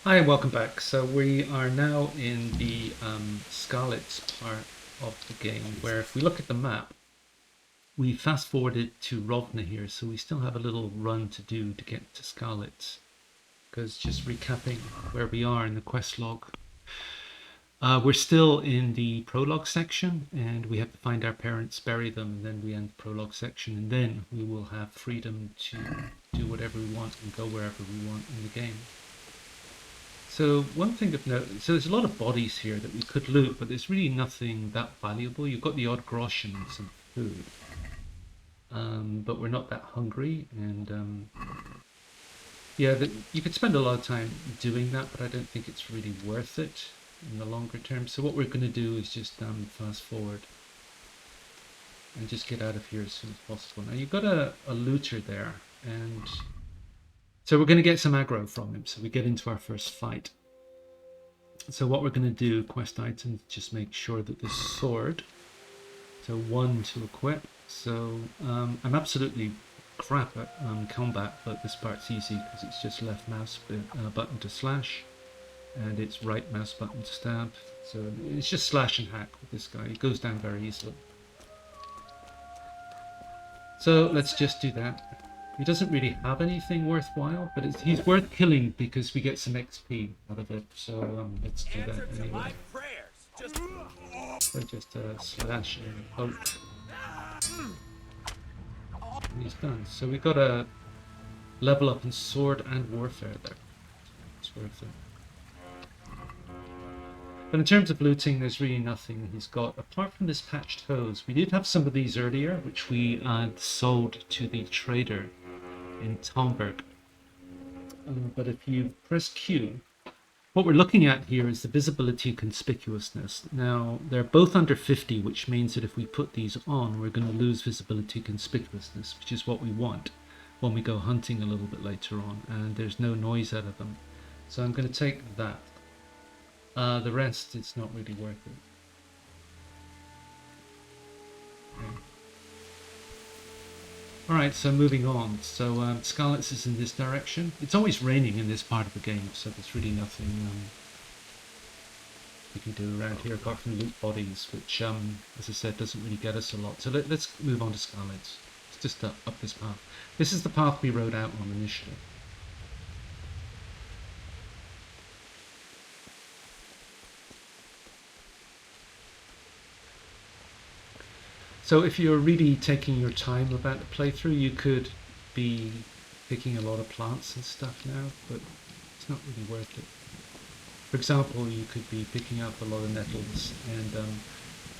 Hi, welcome back. So we are now in the Skalitz part of the game, where if we look at the map, we fast forwarded to Rovna here, so we still have a little run to do to get to Skalitz. Because just recapping where we are in the quest log, we're still in the prologue section, and we have to find our parents, bury them, and then we end the prologue section, and then we will have freedom to do whatever we want and go wherever we want in the game. So one thing of note, so there's a lot of bodies here that we could loot, but there's really nothing that valuable. You've got the odd groschen and some food, but we're not that hungry, and yeah, you could spend a lot of time doing that, but I don't think it's really worth it in the longer term. So what we're going to do is just fast forward and just get out of here as soon as possible. Now you've got a looter there, and so we're going to get some aggro from him. So we get into our first fight. So what we're going to do, quest items, just make sure that this sword, so 1 to equip. So I'm absolutely crap at combat, but this part's easy because it's just left mouse button to slash, and it's right mouse button to stab. So it's just slash and hack with this guy. He goes down very easily. So let's just do that. He doesn't really have anything worthwhile, but he's worth killing because we get some XP out of it. So let's do that anyway. So just slash and hope. And he's done. So we got a level up in sword and warfare there. It's worth it. But in terms of looting, there's really nothing he's got apart from this patched hose. We did have some of these earlier, which we sold to the trader in Talmberg. But if you press Q, what we're looking at here is the visibility and conspicuousness. Now, they're both under 50, which means that if we put these on, we're going to lose visibility and conspicuousness, which is what we want when we go hunting a little bit later on, and there's no noise out of them. So I'm going to take that. The rest, it's not really worth it. Okay. Alright, so moving on. So Skalitz is in this direction. It's always raining in this part of the game, so there's really nothing we can do around here apart from loot bodies, which, as I said, doesn't really get us a lot. So let's move on to Skalitz. It's just up this path. This is the path we rode out on initially. So if you're really taking your time about the playthrough, you could be picking a lot of plants and stuff now, but it's not really worth it. For example, you could be picking up a lot of nettles and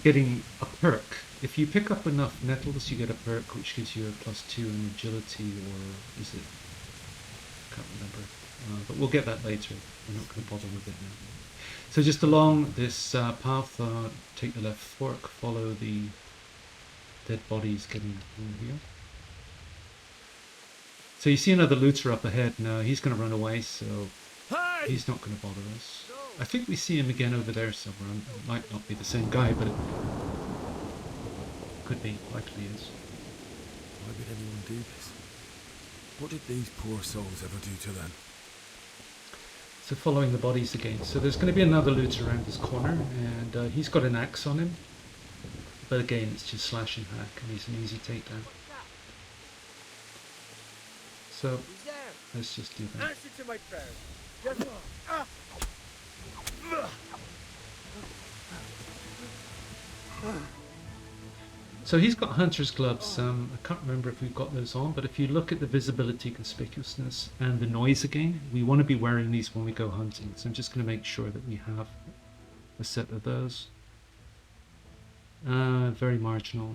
getting a perk. If you pick up enough nettles, you get a perk which gives you a +2 in agility, or is it? I can't remember. But we'll get that later. We're not going to bother with it now. So just along this path, take the left fork, follow the dead bodies getting in here. So you see another looter up ahead now. He's going to run away, so he's not going to bother us. I think we see him again over there somewhere. It might not be the same guy, but it could be. Likely is. Why would anyone do this? What did these poor souls ever do to them? So following the bodies again. So there's going to be another looter around this corner, and he's got an axe on him. But again, it's just slash and hack, and he's an easy takedown. So let's just do that. Answer to my prayers. Just So he's got hunter's gloves. I can't remember if we've got those on, but if you look at the visibility, conspicuousness, and the noise again, we want to be wearing these when we go hunting. So I'm just going to make sure that we have a set of those. Very marginal.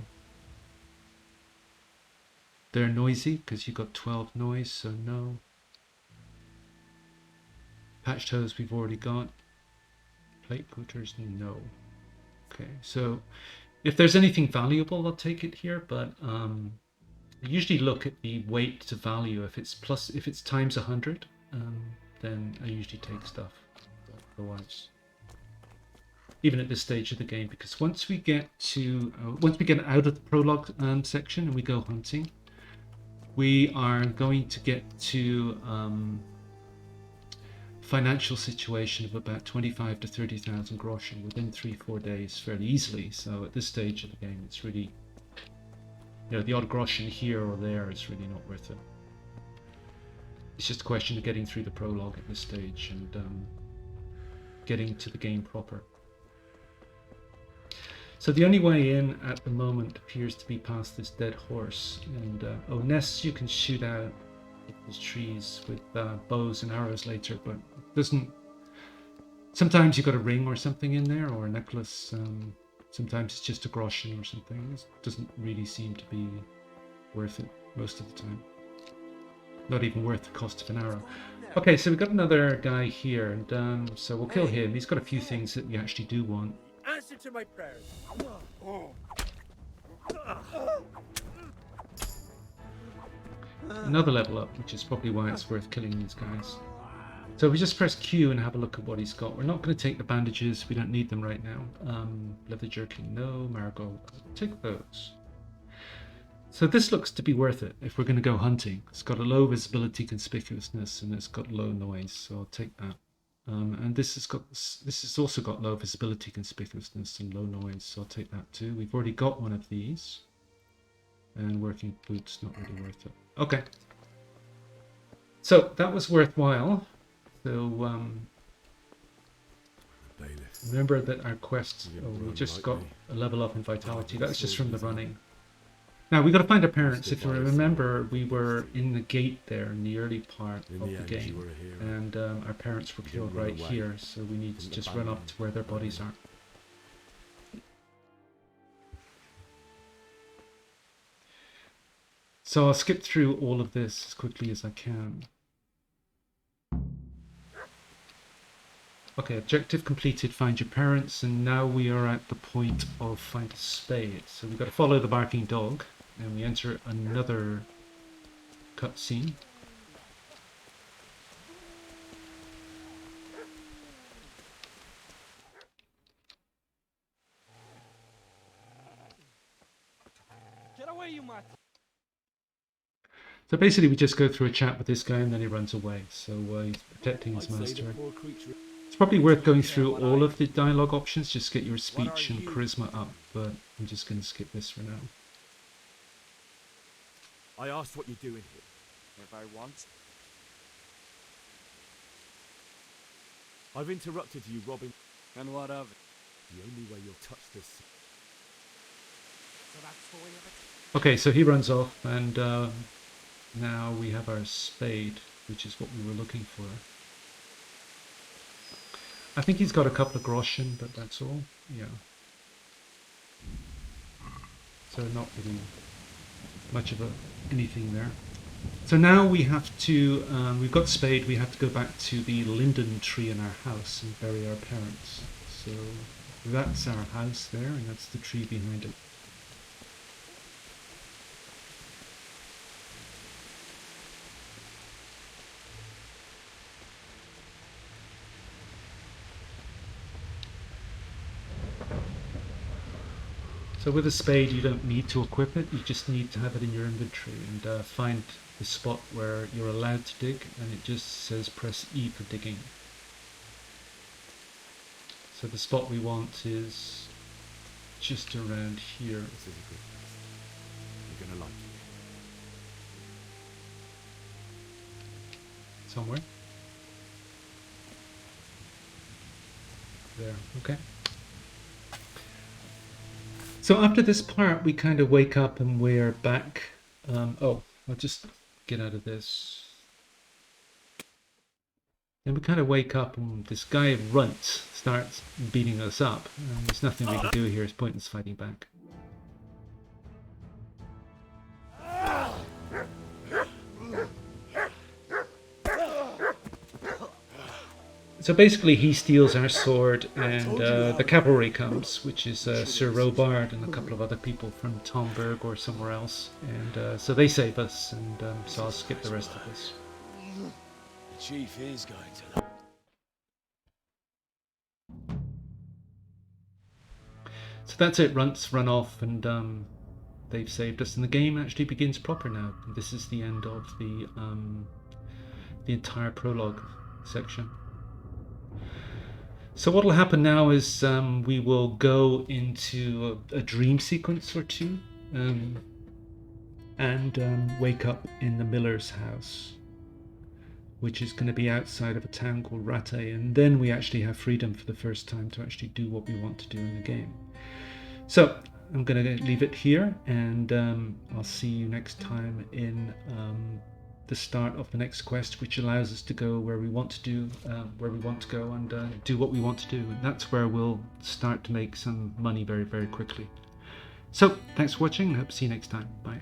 They're noisy because you got 12 noise, so no. Patched hose we've already got. Plate putters, no. Okay, so if there's anything valuable, I'll take it here, but I usually look at the weight to value. If it's times 100, then I usually take stuff. Otherwise, even at this stage of the game, because once we get out of the prologue section and we go hunting, we are going to get to financial situation of about 25 to 30,000 groschen within 3-4 days fairly easily. So at this stage of the game, it's really, you know, the odd groschen here or there is really not worth it. It's just a question of getting through the prologue at this stage and getting to the game proper. So the only way in at the moment appears to be past this dead horse. And oh, nests you can shoot out those trees with bows and arrows later, but it doesn't. Sometimes you've got a ring or something in there, or a necklace. Sometimes it's just a groschen or something. It doesn't really seem to be worth it most of the time. Not even worth the cost of an arrow. Okay, so we've got another guy here, and so we'll kill him. He's got a few things that we actually do want. Answer to my prayers. Another level up, which is probably why it's worth killing these guys. So we just press Q and have a look at what he's got. We're not going to take the bandages, we don't need them right now. Leather jerkin, no. Marigold, take those. So this looks to be worth it if we're going to go hunting. It's got a low visibility conspicuousness and it's got low noise, so I'll take that. And this has also got low visibility conspicuousness and low noise, so I'll take that too. We've already got one of these. And working boots, not really worth it. Okay. So that was worthwhile. So remember that our quest, we just got a level up in vitality. That's just from the running. Now we got to find our parents. If you remember, we were in the gate there in the early part of the game, and our parents were killed right here. So we need to just run up to where their bodies are. So I'll skip through all of this as quickly as I can. Okay, objective completed, find your parents, and now we are at the point of find a spade. So we've got to follow the barking dog, and we enter another cutscene. Get away, you mutt! So basically we just go through a chat with this guy and then he runs away. So he's protecting his master. It's probably worth going through all of the dialogue options, just get your speech and charisma up, but I'm just going to skip this for now. I asked what you're doing here. If I want. I've interrupted you, Robin. And what of it? The only way you'll touch this. So that's the way of it? Okay, so he runs off and now we have our spade, which is what we were looking for. I think he's got a couple of groschen, but that's all. Yeah. So not really much of anything there. So now we have to, we've got spade, we have to go back to the linden tree in our house and bury our parents. So that's our house there, and that's the tree behind it. So with a spade you don't need to equip it, you just need to have it in your inventory and find the spot where you're allowed to dig, and it just says press E for digging. So the spot we want is just around here. This is a good place. You're gonna like it. Somewhere. There, okay. So after this part, we kind of wake up and we're back. Oh, I'll just get out of this. Then we kind of wake up and this guy Runt starts beating us up. And there's nothing we can do here. It's pointless fighting back. So basically he steals our sword and the cavalry comes, which is Sir Robard and a couple of other people from Talmberg or somewhere else. And so they save us, and so I'll skip the rest of this. The chief is going to. So that's it, Runts run off and they've saved us, and the game actually begins proper now. This is the end of the entire prologue section. So what will happen now is we will go into a dream sequence or two, and wake up in the miller's house, which is going to be outside of a town called Rate, and then we actually have freedom for the first time to actually do what we want to do in the game. So I'm going to leave it here, and I'll see you next time in the start of the next quest, which allows us to go where we want to do, and do what we want to do. And that's where we'll start to make some money very, very quickly. So thanks for watching, and hope to see you next time. Bye.